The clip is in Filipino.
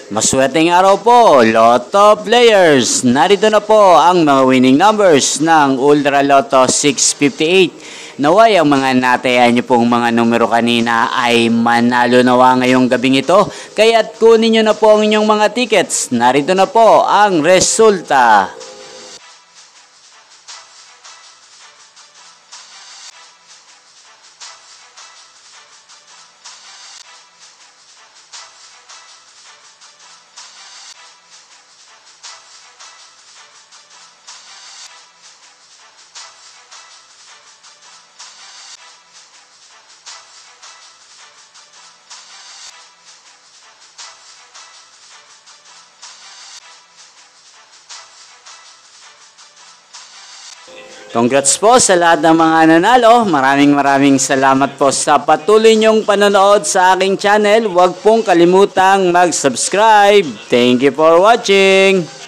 Maswerteng araw po, Lotto players! Narito na po ang mga winning numbers ng Ultra Lotto 658. Naway ang mga natayan niyo pong mga numero kanina ay manalo nawa ngayong gabing ito. Kaya't kunin niyo na po ang inyong mga tickets. Narito na po ang resulta. Congrats po sa lahat ng mga nanalo. Maraming salamat po sa patuloy niyong panonood sa aking channel. Huwag pong kalimutang mag-subscribe. Thank you for watching.